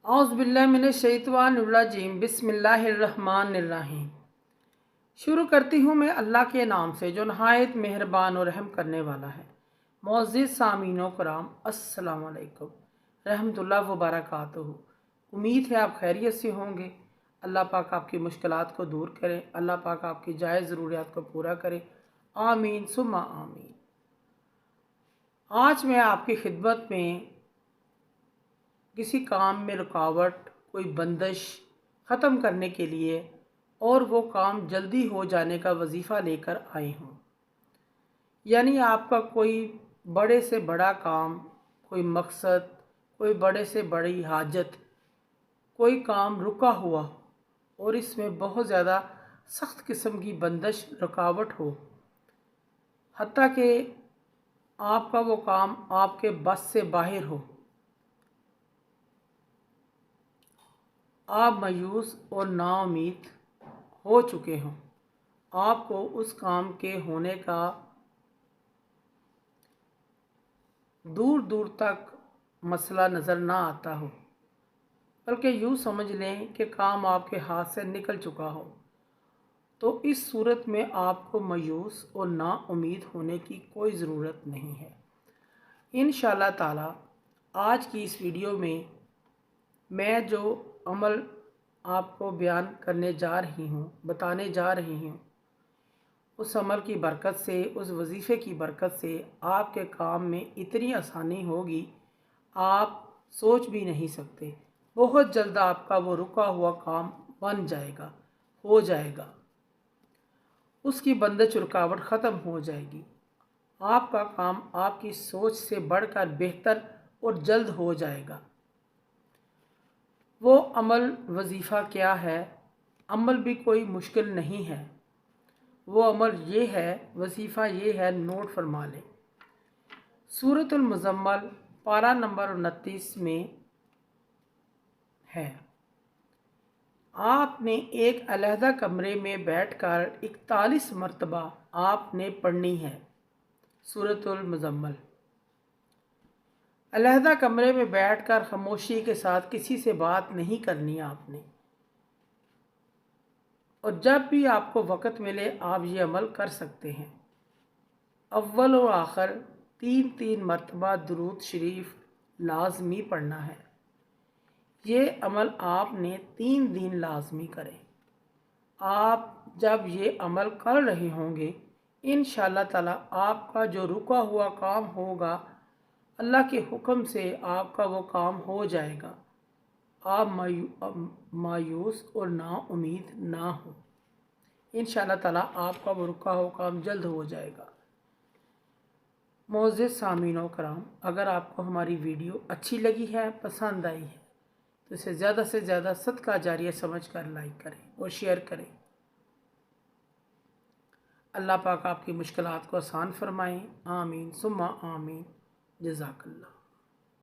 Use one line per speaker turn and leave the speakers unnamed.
औज़ुबिल्लाहिमिनश्शैतानिर्रजीम बिस्मिल्लाहिर्रहमानिर्रहीम। शुरू करती हूँ मैं अल्लाह के नाम से जो नहायत मेहरबान और रहम करने वाला है। मुअज़्ज़िज़ सामीनो कराम, अस्सलामु अलैकुम रहमतुल्लाह व बरकातुहू। उम्मीद है आप खैरियत से होंगे। अल्लाह पाक आपकी मुश्किलात को दूर करें, अल्लाह पाक आपकी जायज़ ज़रूरियात को पूरा करे। आमीन सुम्मा आमीन। आज मैं आपकी खिदमत में किसी काम में रुकावट, कोई बंदिश ख़त्म करने के लिए और वो काम जल्दी हो जाने का वजीफ़ा लेकर आई हूँ। यानी आपका कोई बड़े से बड़ा काम, कोई मकसद, कोई बड़े से बड़ी हाजत, कोई काम रुका हुआ हो और इसमें बहुत ज़्यादा सख्त किस्म की बंदिश रुकावट हो, हत्ता कि आपका वो काम आपके बस से बाहर हो, आप मायूस और नाउम्मीद हो चुके हों, आपको उस काम के होने का दूर दूर तक मसला नज़र ना आता हो, बल्कि यूँ समझ लें कि काम आपके हाथ से निकल चुका हो, तो इस सूरत में आपको मायूस और नाउम्मीद होने की कोई ज़रूरत नहीं है। इंशाअल्लाह ताला आज की इस वीडियो में मैं जो अमल आपको बयान करने जा रही हूँ, बताने जा रही हूँ, उस अमल की बरकत से, उस वजीफ़े की बरकत से आपके काम में इतनी आसानी होगी आप सोच भी नहीं सकते। बहुत जल्द आपका वो रुका हुआ काम बन जाएगा, हो जाएगा, उसकी बंदिश रुकावट ख़त्म हो जाएगी। आपका काम आपकी सोच से बढ़कर बेहतर और जल्द हो जाएगा। वो अमल वजीफ़ा क्या है? अमल भी कोई मुश्किल नहीं है। वो अमल ये है, वजीफ़ा ये है, नोट फरमा लें। सूरतुल मुज़म्मल पारा नंबर 29 में है। आपने एक अलहदा कमरे में बैठकर 41 मरतबा आपने पढ़नी है सूरतुल मुज़म्मल। अलहदा कमरे में बैठकर खामोशी के साथ किसी से बात नहीं करनी आपने, और जब भी आपको वक़्त मिले आप ये अमल कर सकते हैं। अव्वल और आखिर 3-3 मरतबा दुरूद शरीफ लाजमी पढ़ना है। ये अमल आपने 3 दिन लाजमी करें। आप जब ये अमल कर रहे होंगे, इंशाअल्लाह ताला आपका जो रुका हुआ काम होगा, अल्लाह के हुक्म से आपका वो काम हो जाएगा। आप मायूस और नाउम्मीद ना हो। इंशाअल्लाह ताला आपका वो रुका हुआ काम जल्द हो जाएगा। मोअज़्ज़िज़ सामीनो कराम, अगर आपको हमारी वीडियो अच्छी लगी है, पसंद आई है, तो इसे ज़्यादा से ज़्यादा सदका जारिया समझकर लाइक करें और शेयर करें। अल्लाह पाक आपकी मुश्किलात को आसान फरमाएँ। आमीन सुम्मा आमीन। जज़ाकल्लाह।